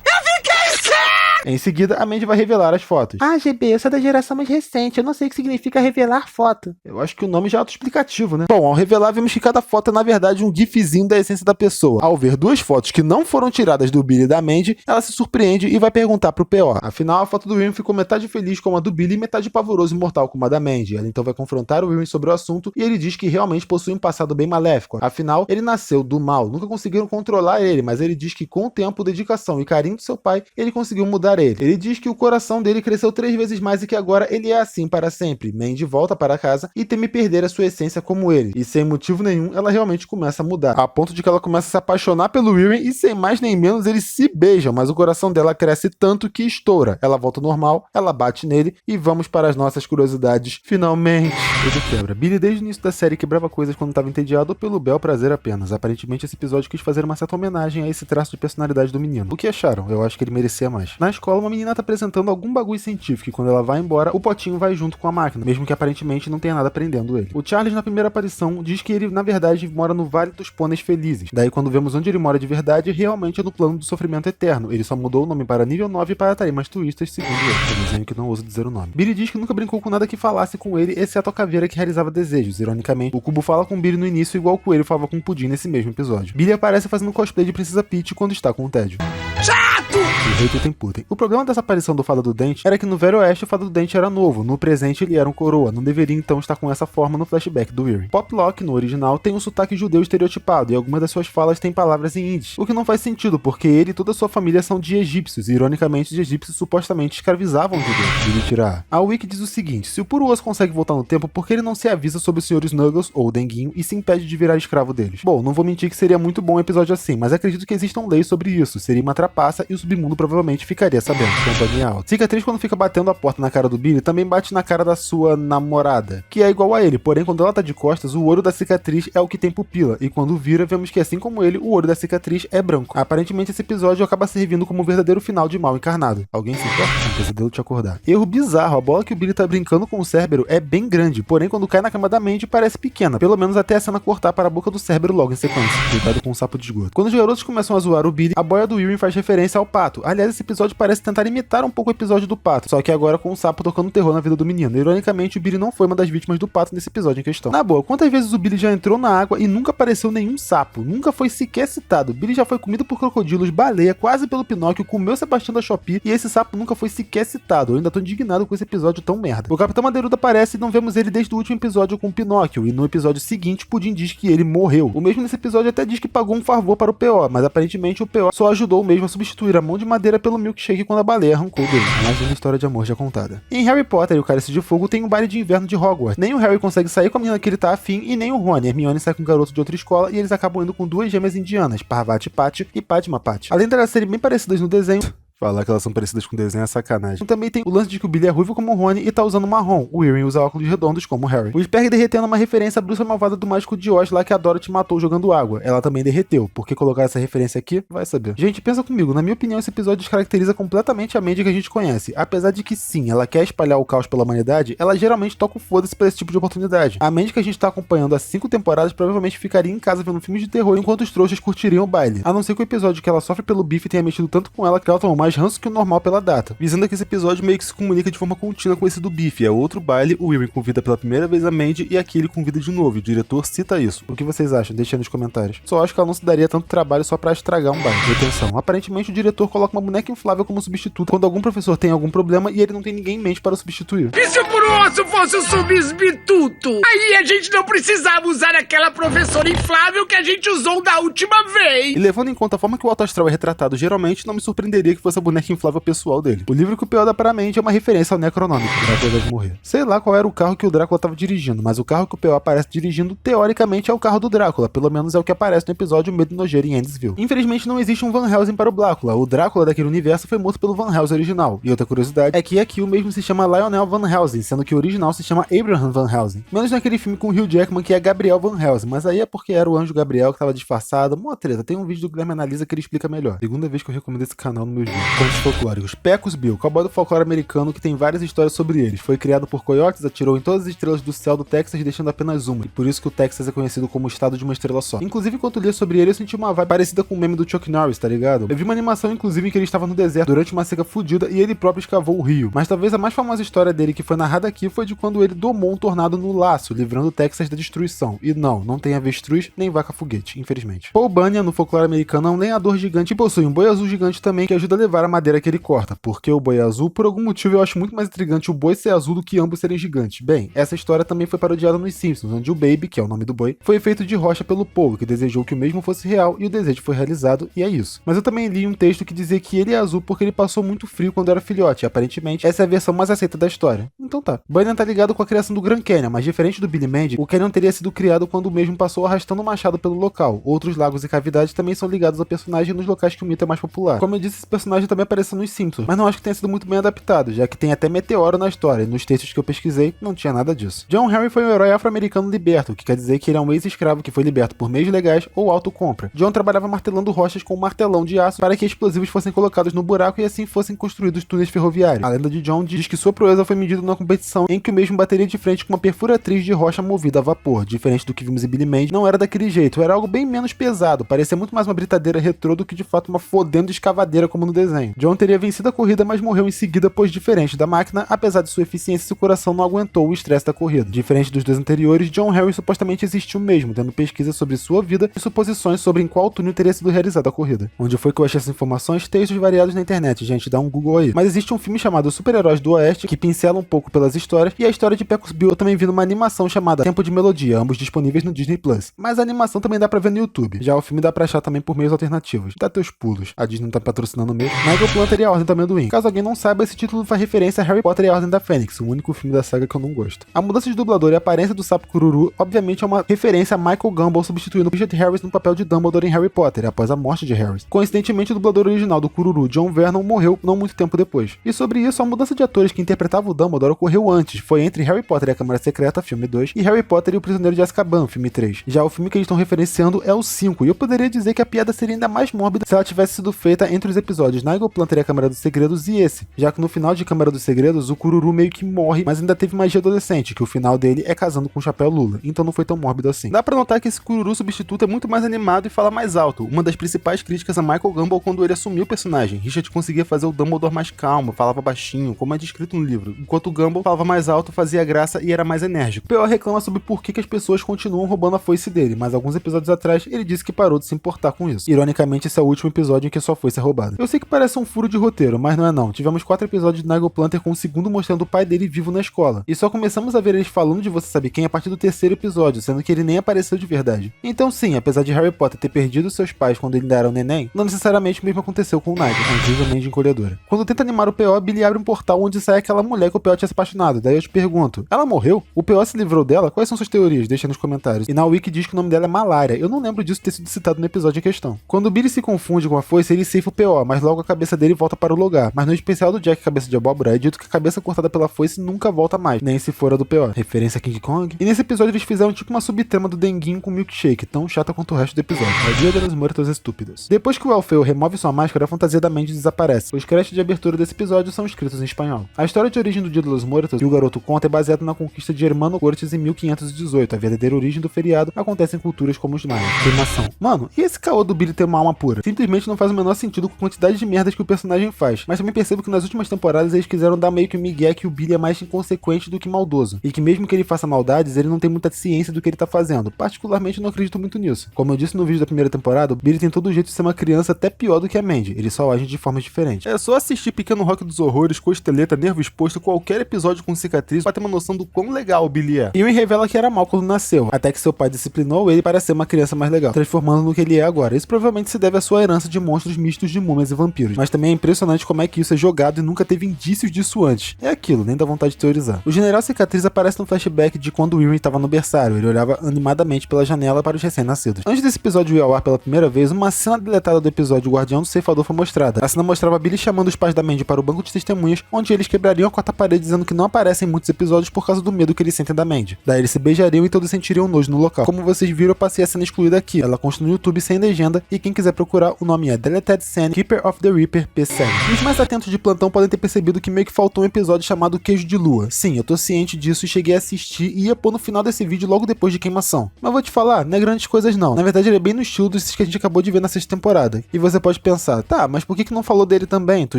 Eu fiquei cego! Em seguida, a Mandy vai revelar as fotos. Ah, GB, eu sou da geração mais recente, eu não sei o que significa revelar foto. Eu acho que o nome já é autoexplicativo, né? Bom, ao revelar, vemos que cada foto é, na verdade, um gifzinho da essência da pessoa. Ao ver duas fotos que não foram tiradas do Billy e da Mandy, ela se surpreende e vai perguntar pro P.O. Afinal, a foto do Will ficou metade feliz como a do Billy e metade pavoroso e mortal como a da Mandy. Ela então vai confrontar o Will sobre o assunto e ele diz que realmente possui um passado bem maléfico. Afinal, ele nasceu do mal, nunca conseguiram controlar ele, mas ele diz que com o tempo, dedicação e carinho do seu pai, ele conseguiu mudar ele. Ele diz que o coração dele cresceu 3 vezes mais e que agora ele é assim para sempre. Mandy volta para casa e teme perder a sua essência como ele. E sem motivo nenhum, ela realmente começa a mudar. A ponto de que ela começa a se apaixonar pelo Will e sem mais nem menos eles se beijam, mas o coração dela cresce tanto que estoura. Ela volta ao normal, ela bate nele e vamos para as nossas curiosidades. Finalmente, tudo quebra. Billy desde o início da série quebrava coisas quando estava entediado ou pelo bel prazer apenas. Aparentemente esse episódio quis fazer uma certa homenagem a esse traço de personalidade do menino. O que acharam? Eu acho que ele merecia mais. Na escola, uma menina tá apresentando algum bagulho científico e quando ela vai embora, o potinho vai junto com a máquina, mesmo que aparentemente não tenha nada prendendo ele. O Charles, na primeira aparição, diz que ele, na verdade, mora no Vale dos Pôneis Felizes. Daí, quando vemos onde ele mora de verdade, realmente é no plano do sofrimento eterno. Ele só mudou o nome para nível 9 para atrair mais turistas, segundo ele. Desenho que não ouso dizer o nome. Billy diz que nunca brincou com nada que falasse com ele, exceto a caveira que realizava desejos. Ironicamente, o Cubo fala com Billy no início, igual o Coelho falava com o Pudim nesse mesmo episódio. Billy aparece fazendo cosplay de Princesa Peach quando está com o tédio. Chato! O hater tem putem. O problema dessa aparição do Fada do Dente era que no Velho Oeste o Fada do Dente era novo, no presente ele era um coroa, não deveria então estar com essa forma no flashback do Weary. Poplock, no original, tem um sotaque judeu estereotipado e algumas das suas falas têm palavras em Yiddish, o que não faz sentido porque ele e toda a sua família são de egípcios e ironicamente os egípcios supostamente escravizavam os judeus. Billy tira A Wiki diz o seguinte: se o Puro Osso consegue voltar no tempo, por que ele não se avisa sobre o Sr. Snuggles ou o Denguinho e se impede de virar escravo deles? Bom, não vou mentir que seria muito bom um episódio assim, mas acredito que existam leis sobre isso, seria uma trapaça e o submundo provavelmente ficaria sabendo. Companhia alta. Cicatriz, quando fica batendo a porta na cara do Billy, também bate na cara da sua namorada, que é igual a ele, porém quando ela tá de costas, o olho da cicatriz é o que tem pupila, e quando vira, vemos que assim como ele, o olho da cicatriz é branco. Aparentemente esse episódio acaba servindo como um verdadeiro final de mal encarnado. Alguém se importa? Um pesadelo te acordar. Erro bizarro, a bola que o Billy tá brincando com o Cérbero é bem grande, porém quando cai na cama da Mandy parece pequena, pelo menos até a cena cortar para a boca do Cérbero logo em sequência. Cuidado com um sapo de esgoto. Quando os garotos começam a zoar o Billy, a boia do Will faz referência ao pato. Aliás, esse episódio parece tentar imitar um pouco o episódio do pato, só que agora com o sapo tocando terror na vida do menino. Ironicamente, o Billy não foi uma das vítimas do pato nesse episódio em questão. Na boa, quantas vezes o Billy já entrou na água e nunca apareceu nenhum sapo? Nunca foi sequer citado. Billy já foi comido por crocodilos, baleia, quase pelo Pinóquio, comeu Sebastião da Shopee e esse sapo nunca foi sequer citado. Eu ainda tô indignado com esse episódio tão merda. O Capitão Madeirudo aparece e não vemos ele desde o último episódio com o Pinóquio, e no episódio seguinte, Pudim diz que ele morreu. O mesmo nesse episódio até diz que pagou um favor para o P.O., mas aparentemente o P.O. só ajudou o mesmo a substituir a mão de madeira pelo milkshake quando a baleia arrancou dele. Mais uma história de amor já contada. Em Harry Potter e o Cálice de Fogo tem um baile de inverno de Hogwarts. Nem o Harry consegue sair com a menina que ele tá afim e nem o Rony. Hermione sai com um garoto de outra escola e eles acabam indo com duas gêmeas indianas, Parvati Pati e Padma Pati. Além delas serem bem parecidas no desenho, falar que elas são parecidas com desenho é sacanagem. Também tem o lance de que o Billy é ruivo como o Rony e tá usando marrom. O Wearing usa óculos redondos como o Harry. O Sperg derretendo é uma referência à bruxa malvada do Mágico de Oz lá que a Dorothy matou jogando água. Ela também derreteu. Por que colocar essa referência aqui? Vai saber. Gente, pensa comigo. Na minha opinião, esse episódio descaracteriza completamente a Mandy que a gente conhece. Apesar de que sim, ela quer espalhar o caos pela humanidade, ela geralmente toca o foda-se pra esse tipo de oportunidade. A Mandy que a gente tá acompanhando há 5 temporadas provavelmente ficaria em casa vendo filmes de terror enquanto os trouxas curtiriam o baile. A não ser que o episódio que ela sofre pelo bife tenha mexido tanto com ela que ela tomou mais ranço que o normal pela data. Visando que esse episódio meio que se comunica de forma contínua com esse do Biff. É outro baile, o Will convida pela primeira vez a Mandy e aqui ele convida de novo. O diretor cita isso. O que vocês acham? Deixem nos comentários. Só acho que ela não se daria tanto trabalho só pra estragar um baile. E atenção, aparentemente o diretor coloca uma boneca inflável como substituto quando algum professor tem algum problema e ele não tem ninguém em mente para o substituir. E se o Puro Osso fosse o substituto? Aí a gente não precisava usar aquela professora inflável que a gente usou da última vez. E levando em conta a forma que o Alto Astral é retratado geralmente, não me surpreenderia que fosse a boneca inflável pessoal dele. O livro que o P.O. dá para a Mandy é uma referência ao Necronômico. O Drácula deve morrer. Sei lá qual era o carro que o Drácula estava dirigindo, mas o carro que o P.O. aparece dirigindo, teoricamente, é o carro do Drácula. Pelo menos é o que aparece no episódio Medo e Nojeira em Endsville. Infelizmente, não existe um Van Helsing para o Drácula. O Drácula daquele universo foi morto pelo Van Helsing original. E outra curiosidade é que aqui o mesmo se chama Lionel Van Helsing, sendo sendo que o original se chama Abraham Van Helsing. Menos naquele filme com o Hugh Jackman que é Gabriel Van Helsing, mas aí é porque era o anjo Gabriel que tava disfarçado. Mó treta, tem um vídeo do Guilherme Analisa que ele explica melhor. Segunda vez que eu recomendo esse canal no meu vídeo. Contos folclóricos. Pecos Bill, cowboy do folclore americano que tem várias histórias sobre eles. Foi criado por coiotes, atirou em todas as estrelas do céu do Texas, deixando apenas uma, e por isso que o Texas é conhecido como o estado de uma estrela só. Inclusive, enquanto lia sobre ele, eu senti uma vibe parecida com o meme do Chuck Norris, tá ligado? Eu vi uma animação, inclusive, em que ele estava no deserto durante uma seca fodida e ele próprio escavou o rio. Mas talvez a mais famosa história dele que foi narrada aqui foi de quando ele domou um tornado no laço, livrando o Texas da destruição. E não tem avestruz nem vaca foguete, infelizmente. Paul Bunyan, no folclore americano, é um lenhador gigante e possui um boi azul gigante também que ajuda a levar a madeira que ele corta. Porque o boi é azul, por algum motivo eu acho muito mais intrigante o boi ser azul do que ambos serem gigantes. Bem, essa história também foi parodiada nos Simpsons, onde o Baby, que é o nome do boi, foi feito de rocha pelo Paul, que desejou que o mesmo fosse real e o desejo foi realizado, e é isso. Mas eu também li um texto que dizia que ele é azul porque ele passou muito frio quando era filhote, e aparentemente essa é a versão mais aceita da história. Então tá. Bunyan tá ligado com a criação do Grand Canyon, mas diferente do Billy Mandy, o Canyon teria sido criado quando o mesmo passou arrastando o machado pelo local. Outros lagos e cavidades também são ligados ao personagem nos locais que o mito é mais popular. Como eu disse, esse personagem também apareceu nos Simpsons, mas não acho que tenha sido muito bem adaptado, já que tem até meteoro na história, e nos textos que eu pesquisei, não tinha nada disso. John Henry foi um herói afro-americano liberto, que quer dizer que ele é um ex-escravo que foi liberto por meios legais ou autocompra. John trabalhava martelando rochas com um martelão de aço para que explosivos fossem colocados no buraco e assim fossem construídos túneis ferroviários. A lenda de John diz que sua proeza foi medida numa competição em que o mesmo bateria de frente com uma perfuratriz de rocha movida a vapor. Diferente do que vimos em Billy Mandy, não era daquele jeito, era algo bem menos pesado, parecia muito mais uma britadeira retrô do que de fato uma fodendo escavadeira como no desenho. John teria vencido a corrida, mas morreu em seguida, pois diferente da máquina, apesar de sua eficiência, seu coração não aguentou o estresse da corrida. Diferente dos dois anteriores, John Henry supostamente existiu mesmo, tendo pesquisa sobre sua vida e suposições sobre em qual túnel teria sido realizada a corrida. Onde foi que eu achei essas informações? Textos variados na internet, gente, dá um Google aí. Mas existe um filme chamado Super-Heróis do Oeste, que pincela um pouco pelas histórias, e a história de Pecos Bill eu também vi numa animação chamada Tempo de Melodia, ambos disponíveis no Disney Plus. Mas a animação também dá pra ver no YouTube. Já o filme dá pra achar também por meios alternativos. Dá teus pulos. A Disney não tá patrocinando mesmo. Nigel Planter e a Ordem do Amendoim. Caso alguém não saiba, esse título faz referência a Harry Potter e a Ordem da Fênix, o único filme da saga que eu não gosto. A mudança de dublador e a aparência do sapo Cururu, obviamente é uma referência a Michael Gambon substituindo Richard Harris no papel de Dumbledore em Harry Potter, após a morte de Harris. Coincidentemente, o dublador original do Cururu, John Vernon, morreu não muito tempo depois. E sobre isso, a mudança de atores que interpretavam o Dumbledore ocorreu antes, foi entre Harry Potter e a Câmara Secreta, filme 2, e Harry Potter e o Prisioneiro de Azkaban, filme 3. Já o filme que eles estão referenciando é o 5, e eu poderia dizer que a piada seria ainda mais mórbida se ela tivesse sido feita entre os episódios Nigel Planter e a Câmara dos Segredos e esse, já que no final de Câmara dos Segredos, o Cururu meio que morre, mas ainda teve magia adolescente, que o final dele é casando com o Chapéu Lula, então não foi tão mórbido assim. Dá pra notar que esse Cururu substituto é muito mais animado e fala mais alto, uma das principais críticas a Michael Gambon quando ele assumiu o personagem. Richard conseguia fazer o Dumbledore mais calmo, falava baixinho, como é descrito no livro, enquanto o Gambon falava mais alto, fazia graça e era mais enérgico. O P.O. reclama sobre por que as pessoas continuam roubando a foice dele, mas alguns episódios atrás ele disse que parou de se importar com isso. Ironicamente, esse é o último episódio em que sua foice é roubada. Eu sei que parece um furo de roteiro, mas não é não. Tivemos 4 episódios de Nigel Planter com o segundo mostrando o pai dele vivo na escola, e só começamos a ver eles falando de Você Sabe Quem a partir do 3º episódio, sendo que ele nem apareceu de verdade. Então sim, apesar de Harry Potter ter perdido seus pais quando ele ainda era um neném, não necessariamente o mesmo aconteceu com o Nigel, a incrivelmente encolhedora. Quando tenta animar o P.O., Billy abre um portal onde sai aquela mulher que o P.O. tinha se apaixonado, daí eu te pergunto, ela morreu? O P.O. se livrou dela? Quais são suas teorias? Deixa nos comentários. E na Wiki diz que o nome dela é Malária, eu não lembro disso ter sido citado no episódio em questão. Quando o Billy se confunde com a foice, ele ceifa o P.O., mas logo a cabeça dele volta para o lugar. Mas no especial do Jack Cabeça de Abóbora é dito que a cabeça cortada pela foice nunca volta mais, nem se for a do P.O. Referência a King Kong. E nesse episódio eles fizeram tipo uma subtrama do Denguinho com milkshake, tão chata quanto o resto do episódio. A Dia de los Muertos Estúpidos. Depois que o Alfeu remove sua máscara, a fantasia da Mandy desaparece. Os créditos de abertura desse episódio são escritos em espanhol. A história de origem do Dia de los Muertos que o garoto conta é baseada na conquista de Hermano Cortes em 1518. A verdadeira origem do feriado acontece em culturas como os maias. Queimação. Mano, e esse caô do Billy ter uma alma pura? Simplesmente não faz o menor sentido com a quantidade de merdas que o personagem faz. Mas também percebo que nas últimas temporadas eles quiseram dar meio que um migué que o Billy é mais inconsequente do que maldoso. E que mesmo que ele faça maldades, ele não tem muita ciência do que ele tá fazendo. Particularmente eu não acredito muito nisso. Como eu disse no vídeo da primeira temporada, o Billy tem todo o jeito de ser uma criança até pior do que a Mandy. Ele só age de formas diferentes. É só assistir Pequeno Rock dos Horrores, Costeleta, Nervo Exposto, qualquer episódio com cicatriz pra ter uma noção do quão legal o Billy é. E ele revela que era mal quando nasceu, até que seu pai disciplinou ele para ser uma criança mais legal, transformando no que ele é agora. Isso provavelmente se deve à sua herança de monstros mistos de múmias e vampiros. Mas também é impressionante como é que isso é jogado e nunca teve indícios disso antes. É aquilo, nem dá vontade de teorizar. O General Cicatriz aparece no flashback de quando o Irwin estava no berçário. Ele olhava animadamente pela janela para os recém-nascidos. Antes desse episódio ir ao ar pela primeira vez, uma cena deletada do episódio Guardião do Ceifador foi mostrada. A cena mostrava Billy chamando os pais da Mandy para o banco de testemunhas, onde eles quebrariam a quarta parede dizendo que não aparecem em muitos episódios por causa do medo que eles sentem da Mandy. Daí eles se beijariam e todos sentiriam nojo no local. Como vocês viram, eu passei a cena excluída aqui. Ela consta no YouTube sem legenda e quem quiser procurar, o nome é Deleted Scene Keeper of the Reaper P7. E os mais atentos de plantão podem ter percebido que meio que faltou um episódio chamado Queijo de Lua. Sim, eu tô ciente disso e cheguei a assistir e ia pôr no final desse vídeo logo depois de Queimação. Mas vou te falar, não é grandes coisas não. Na verdade ele é bem no estilo desses que a gente acabou de ver na sexta temporada. E você pode pensar, tá, mas por que não falou dele também? Tu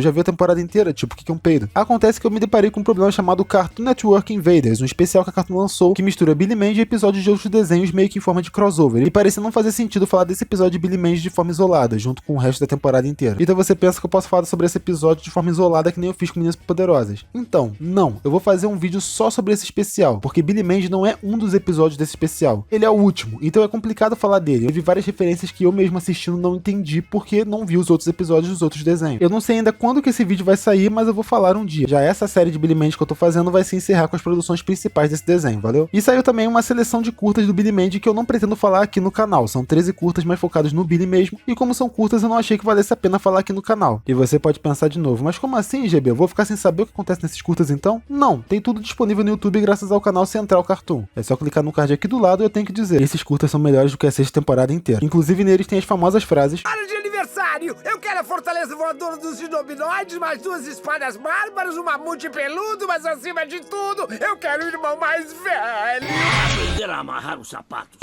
já viu a temporada inteira, tipo, o que é um peido? Acontece que eu me deparei com um problema chamado Cartoon Network Invaders, um especial que a Cartoon lançou que mistura Billy Mandy e episódios de outros desenhos meio que em forma de crossover. E parecia não fazer sentido falar desse episódio de Billy Mandy de forma isolada, junto com o resto da temporada inteira. Então você pensa que eu posso falar sobre esse episódio de forma isolada que nem eu fiz com Meninas Poderosas. Então, não, eu vou fazer um vídeo só sobre esse especial, porque Billy Mandy não é um dos episódios desse especial. Ele é o último, então é complicado falar dele. Eu vi várias referências que eu mesmo assistindo não entendi porque não vi os outros episódios dos outros desenhos. Eu não sei ainda quando que esse vídeo vai sair, mas eu vou falar um dia. Já essa série de Billy Mandy que eu tô fazendo vai se encerrar com as produções principais desse desenho, valeu? E saiu também uma seleção de curtas do Billy Mandy que eu não pretendo falar aqui no canal. São 13 curtas mais focadas no Billy mesmo, e como são curtas eu não achei que valesse a pena falar aqui no canal. E você pode pensar de novo, mas como assim, GB? Eu vou ficar sem saber o que acontece nesses curtas então? Não, tem tudo disponível no YouTube graças ao canal Central Cartoon. É só clicar no card aqui do lado e eu tenho que dizer, esses curtas são melhores do que a sexta temporada inteira. Inclusive neles tem as famosas frases: Ano de aniversário! Eu quero a fortaleza voadora dos ginobinoides, mais 2 espadas bárbaras, um mamute peludo, mas acima de tudo, eu quero o irmão mais velho! Aprender a amarrar os sapatos.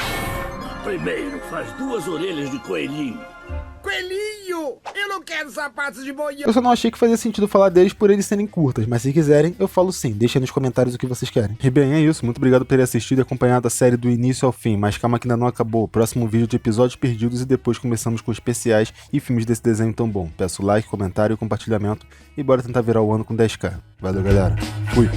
Primeiro, faz 2 orelhas de coelhinho. Coelhinho! Eu não quero sapatos de boião! Eu só não achei que fazia sentido falar deles por eles serem curtas, mas se quiserem, eu falo sim. Deixem nos comentários o que vocês querem. E bem, é isso. Muito obrigado por terem assistido e acompanhado a série do início ao fim. Mas calma que ainda não acabou. Próximo vídeo de episódios perdidos e depois começamos com especiais e filmes desse desenho tão bom. Peço like, comentário e compartilhamento e bora tentar virar o ano com 10k. Valeu, galera. Fui!